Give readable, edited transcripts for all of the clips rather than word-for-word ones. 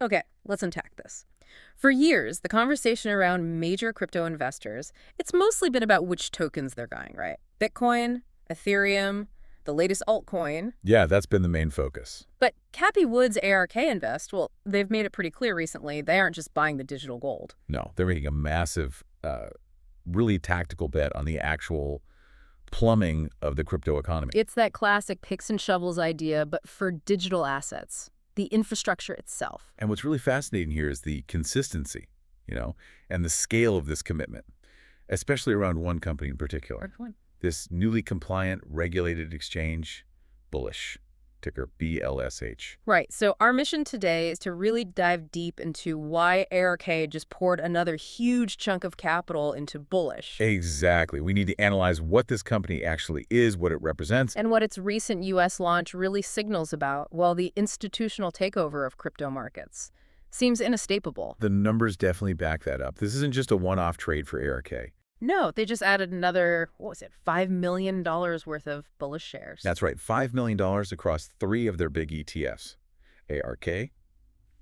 Okay, let's unpack this. For years, the conversation around major crypto investors, it's mostly been about which tokens they're buying, right? Bitcoin, Ethereum, the latest altcoin. Yeah, that's been the main focus. But Cathie Wood's ARK Invest, well, they've made it pretty clear recently they aren't just buying the digital gold. No, they're making a massive, really tactical bet on the actual plumbing of the crypto economy. It's that classic picks and shovels idea, but for digital assets, the infrastructure itself. And what's really fascinating here is the consistency, and the scale of this commitment, especially around one company in particular. This newly compliant, regulated exchange, Bullish, ticker BLSH. Right. So our mission today is to really dive deep into why ARK just poured another huge chunk of capital into Bullish. Exactly. We need to analyze what this company actually is, what it represents, and what its recent U.S. launch really signals about, well, the institutional takeover of crypto markets. Seems inescapable. The numbers definitely back that up. This isn't just a one-off trade for ARK. No, they just added another, $5 million worth of Bullish shares. That's right, $5 million across 3 of their big ETFs, ARK,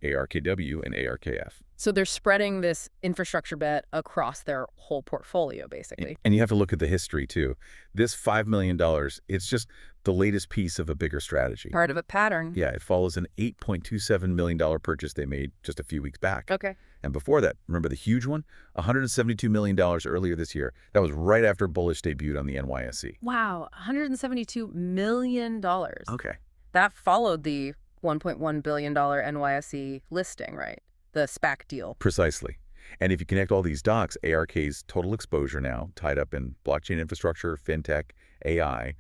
ARKW, and ARKF. So they're spreading this infrastructure bet across their whole portfolio, basically. And you have to look at the history, too. This $5 million, it's just the latest piece of a bigger strategy. Part of a pattern. Yeah, it follows an $8.27 million purchase they made just a few weeks back. Okay. And before that, remember the huge one? $172 million earlier this year. That was right after Bullish debuted on the NYSE. Wow, $172 million. Okay. That followed the $1.1 billion NYSE listing, right? The SPAC deal. Precisely. And if you connect all these dots, ARK's total exposure now, tied up in blockchain infrastructure, fintech, AI,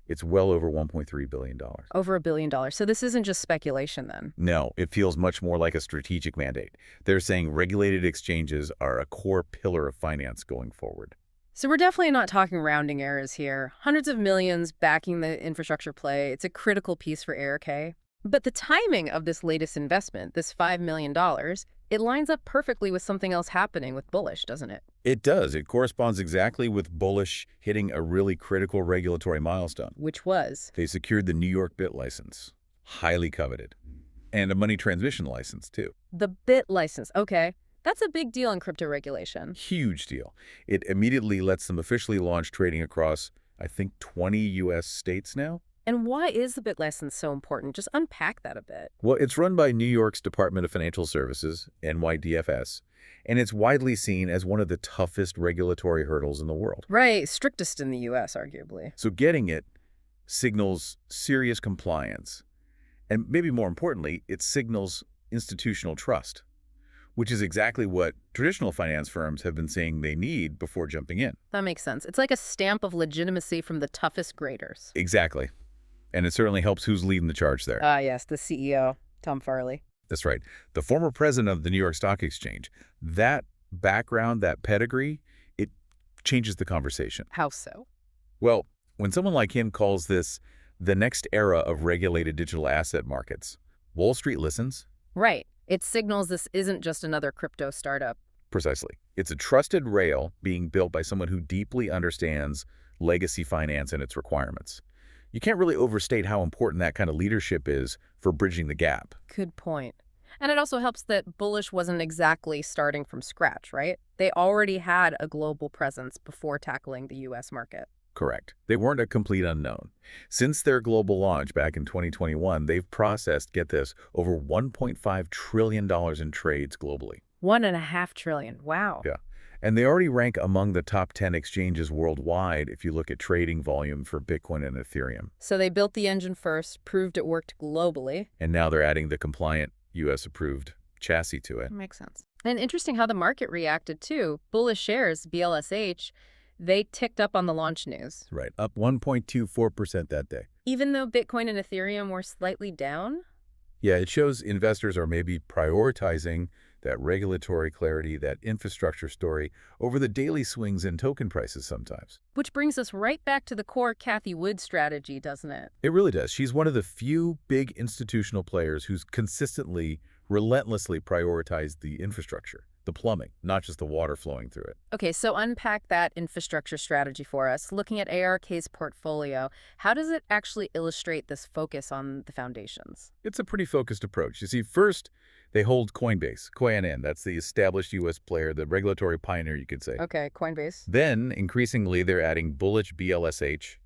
it's well over $1.3 billion. Over $1 billion. So this isn't just speculation then? No, it feels much more like a strategic mandate. They're saying regulated exchanges are a core pillar of finance going forward. So we're definitely not talking rounding errors here. Hundreds of millions backing the infrastructure play. It's a critical piece for ARK. But the timing of this latest investment, this $5 million, it lines up perfectly with something else happening with Bullish, doesn't it? It does. It corresponds exactly with Bullish hitting a really critical regulatory milestone. Which was? They secured the New York BIT license, highly coveted, and a money transmission license, too. The BIT license, okay. That's a big deal in crypto regulation. Huge deal. It immediately lets them officially launch trading across, I think, 20 U.S. states now. And why is the BIT license so important? Just unpack that a bit. Well, it's run by New York's Department of Financial Services, NYDFS, and it's widely seen as one of the toughest regulatory hurdles in the world. Right, strictest in the U.S., arguably. So getting it signals serious compliance. And maybe more importantly, it signals institutional trust, which is exactly what traditional finance firms have been saying they need before jumping in. That makes sense. It's like a stamp of legitimacy from the toughest graders. Exactly. And it certainly helps who's leading the charge there. Yes, the CEO, Tom Farley. That's right. The former president of the New York Stock Exchange. That background, that pedigree, it changes the conversation. How so? Well, when someone like him calls this the next era of regulated digital asset markets, Wall Street listens. Right. It signals this isn't just another crypto startup. Precisely. It's a trusted rail being built by someone who deeply understands legacy finance and its requirements. You can't really overstate how important that kind of leadership is for bridging the gap. Good point. And it also helps that Bullish wasn't exactly starting from scratch, right? They already had a global presence before tackling the U.S. market. Correct. They weren't a complete unknown. Since their global launch back in 2021, they've processed, get this, over $1.5 trillion in trades globally. $1.5 trillion. Wow. Yeah. And they already rank among the top 10 exchanges worldwide if you look at trading volume for Bitcoin and Ethereum. So they built the engine first, proved it worked globally. And now they're adding the compliant US-approved chassis to it. Makes sense. And interesting how the market reacted, too. Bullish shares, BLSH, they ticked up on the launch news. Right, up 1.24% that day. Even though Bitcoin and Ethereum were slightly down? Yeah, it shows investors are maybe prioritizing that regulatory clarity, that infrastructure story, over the daily swings in token prices sometimes. Which brings us right back to the core Cathie Wood strategy, doesn't it? It really does. She's one of the few big institutional players who's consistently, relentlessly prioritized the infrastructure. the plumbing, not just the water flowing through it. Okay, so unpack that infrastructure strategy for us. Looking at ARK's portfolio, how does it actually illustrate this focus on the foundations? It's a pretty focused approach. You see, first, they hold Coinbase, CoinN, that's the established U.S. player, the regulatory pioneer, you could say. Okay, Coinbase. Then, increasingly, they're adding Bullish BLSH,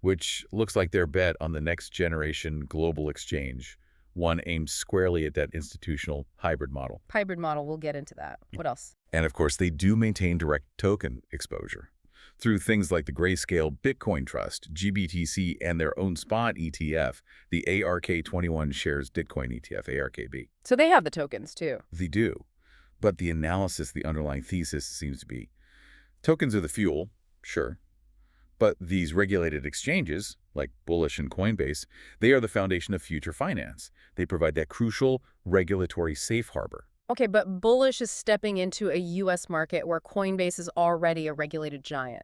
which looks like their bet on the next generation global exchange, one aimed squarely at that institutional hybrid model. Hybrid model, we'll get into that. What else? And of course, they do maintain direct token exposure through things like the Grayscale Bitcoin Trust, GBTC, and their own spot ETF, the ARK21 shares Bitcoin ETF, ARKB. So they have the tokens too. They do. But the analysis, the underlying thesis seems to be tokens are the fuel, sure. But these regulated exchanges, like Bullish and Coinbase, they are the foundation of future finance. They provide that crucial regulatory safe harbor. Okay, but Bullish is stepping into a U.S. market where Coinbase is already a regulated giant.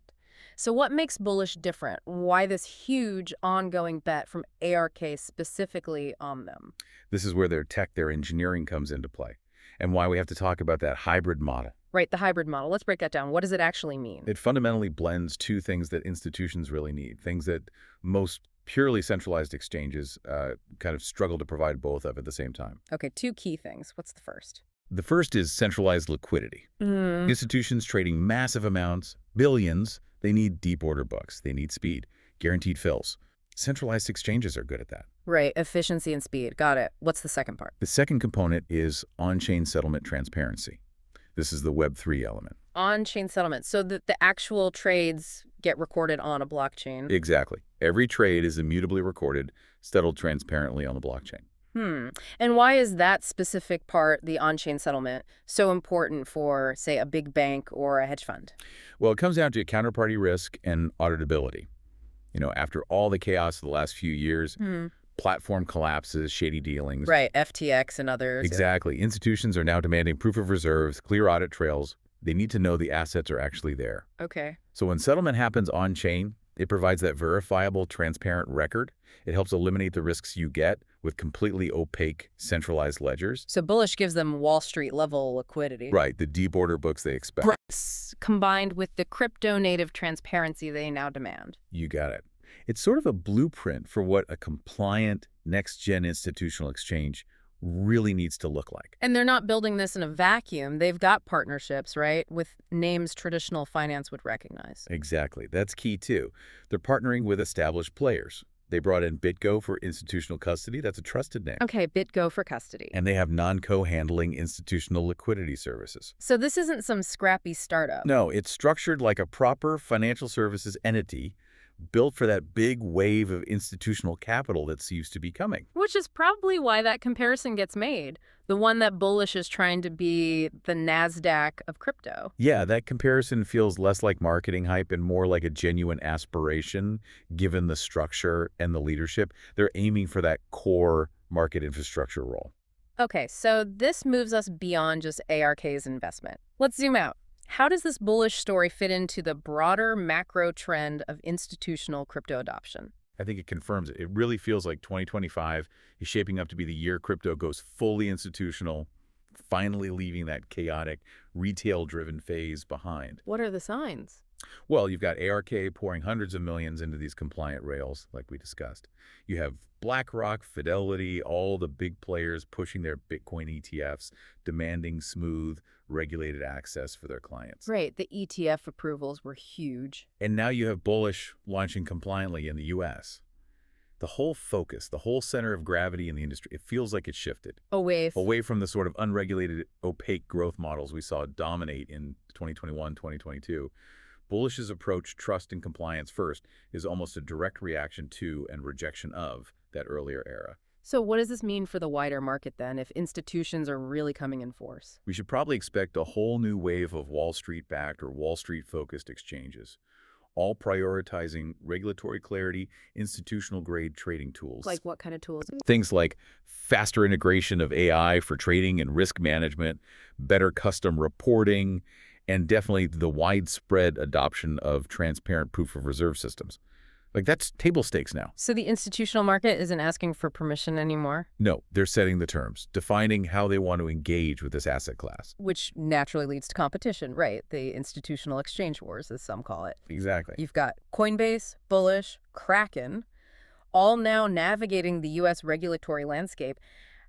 So what makes Bullish different? Why this huge ongoing bet from ARK specifically on them? This is where their tech, their engineering comes into play, and why we have to talk about that hybrid model. Right, the hybrid model. Let's break that down. What does it actually mean? It fundamentally blends two things that institutions really need, things that most purely centralized exchanges kind of struggle to provide both of at the same time. Okay, two key things. What's the first? The first is centralized liquidity. Institutions trading massive amounts, billions, they need deep order books. They need speed, guaranteed fills. Centralized exchanges are good at that. Right, efficiency and speed. Got it. What's the second part? The second component is on-chain settlement transparency. This is the Web3 element. On-chain settlement, so that the actual trades get recorded on a blockchain. Exactly. Every trade is immutably recorded, settled transparently on the blockchain. And why is that specific part, the on-chain settlement, so important for, say, a big bank or a hedge fund? Well, it comes down to counterparty risk and auditability. You know, after all the chaos of the last few years, platform collapses, shady dealings. Right, FTX and others. Exactly. Institutions are now demanding proof of reserves, clear audit trails. They need to know the assets are actually there. Okay. So when settlement happens on-chain, it provides that verifiable, transparent record. It helps eliminate the risks you get with completely opaque, centralized ledgers. So Bullish gives them Wall Street level liquidity. Right, the deep order books they expect. Combined with the crypto-native transparency they now demand. You got it. It's sort of a blueprint for what a compliant, next-gen institutional exchange really needs to look like. And they're not building this in a vacuum. They've got partnerships, right, with names traditional finance would recognize. Exactly. That's key, too. They're partnering with established players. They brought in BitGo for institutional custody. That's a trusted name. Okay, BitGo for custody. And they have non-co-handling institutional liquidity services. So this isn't some scrappy startup. No, it's structured like a proper financial services entity built for that big wave of institutional capital that's used to be coming. Which is probably why that comparison gets made. The one that Bullish is trying to be the NASDAQ of crypto. Yeah, that comparison feels less like marketing hype and more like a genuine aspiration, given the structure and the leadership. They're aiming for that core market infrastructure role. Okay, so this moves us beyond just ARK's investment. Let's zoom out. How does this Bullish story fit into the broader macro trend of institutional crypto adoption? I think it confirms it. It really feels like 2025 is shaping up to be the year crypto goes fully institutional, finally leaving that chaotic, retail-driven phase behind. What are the signs? Well, you've got ARK pouring hundreds of millions into these compliant rails, like we discussed. You have BlackRock, Fidelity, all the big players pushing their Bitcoin ETFs, demanding smooth, regulated access for their clients. Right, the ETF approvals were huge. And now you have Bullish launching compliantly in the U.S. The whole focus, the whole center of gravity in the industry, it feels like it's shifted. Away from the sort of unregulated, opaque growth models we saw dominate in 2021, 2022. Bullish's approach, trust and compliance first, is almost a direct reaction to and rejection of that earlier era. So what does this mean for the wider market then, if institutions are really coming in force? We should probably expect a whole new wave of Wall Street-backed or Wall Street-focused exchanges, all prioritizing regulatory clarity, institutional-grade trading tools. Like what kind of tools? Things like faster integration of AI for trading and risk management, better custom reporting, and definitely the widespread adoption of transparent proof of reserve systems. Like, that's table stakes now. So the institutional market isn't asking for permission anymore? No, they're setting the terms, defining how they want to engage with this asset class. Which naturally leads to competition, right? The institutional exchange wars, as some call it. Exactly. You've got Coinbase, Bullish, Kraken, all now navigating the U.S. regulatory landscape.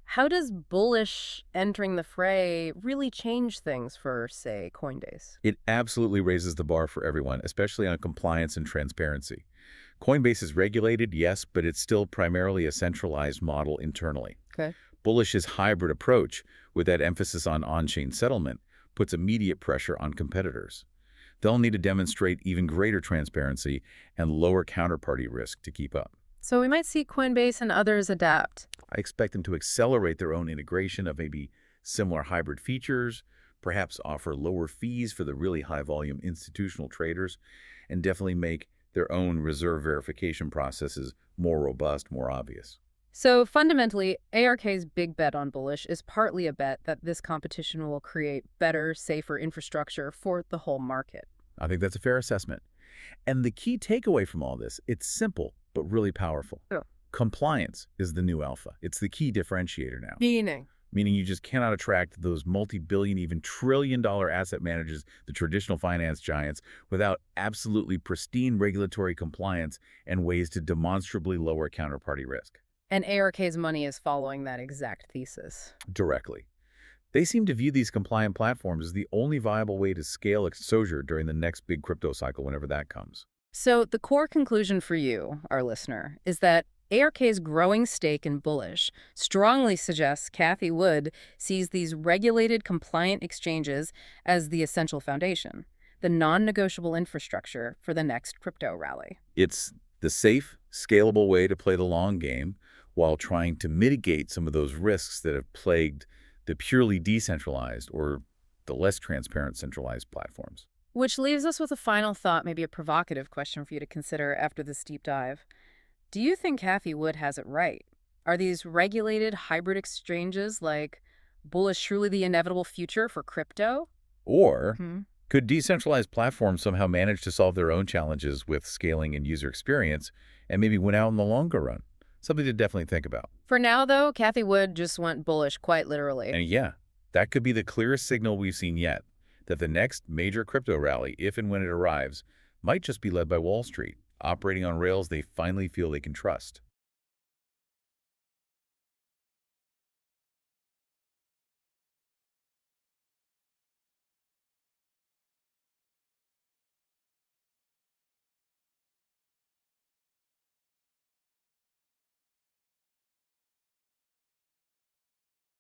How does Bullish entering the fray really change things for, say, Coinbase? It absolutely raises the bar for everyone, especially on compliance and transparency. Coinbase is regulated, yes, but it's still primarily a centralized model internally. Okay. Bullish's hybrid approach, with that emphasis on on-chain settlement, puts immediate pressure on competitors. They'll need to demonstrate even greater transparency and lower counterparty risk to keep up. So we might see Coinbase and others adapt. I expect them to accelerate their own integration of maybe similar hybrid features, perhaps offer lower fees for the really high-volume institutional traders, and definitely make their own reserve verification processes more robust, more obvious. So fundamentally, ARK's big bet on Bullish is partly a bet that this competition will create better, safer infrastructure for the whole market. I think that's a fair assessment. And the key takeaway from all this, it's simple, but really powerful. Yeah. Compliance is the new alpha. It's the key differentiator now. Meaning You just cannot attract those multi-billion, even trillion-dollar asset managers, the traditional finance giants, without absolutely pristine regulatory compliance and ways to demonstrably lower counterparty risk. And ARK's money is following that exact thesis. Directly. They seem to view these compliant platforms as the only viable way to scale exposure during the next big crypto cycle, whenever that comes. So the core conclusion for you, our listener, is that ARK's growing stake in Bullish strongly suggests Cathie Wood sees these regulated, compliant exchanges as the essential foundation, the non-negotiable infrastructure for the next crypto rally. It's the safe, scalable way to play the long game while trying to mitigate some of those risks that have plagued the purely decentralized or the less transparent centralized platforms. Which leaves us with a final thought, maybe a provocative question for you to consider after this deep dive. Do you think Cathie Wood has it right? Are these regulated hybrid exchanges like Bullish truly the inevitable future for crypto? Or could decentralized platforms somehow manage to solve their own challenges with scaling and user experience and maybe win out in the longer run? Something to definitely think about. For now, though, Cathie Wood just went bullish quite literally. And yeah, that could be the clearest signal we've seen yet, that the next major crypto rally, if and when it arrives, might just be led by Wall Street, operating on rails they finally feel they can trust.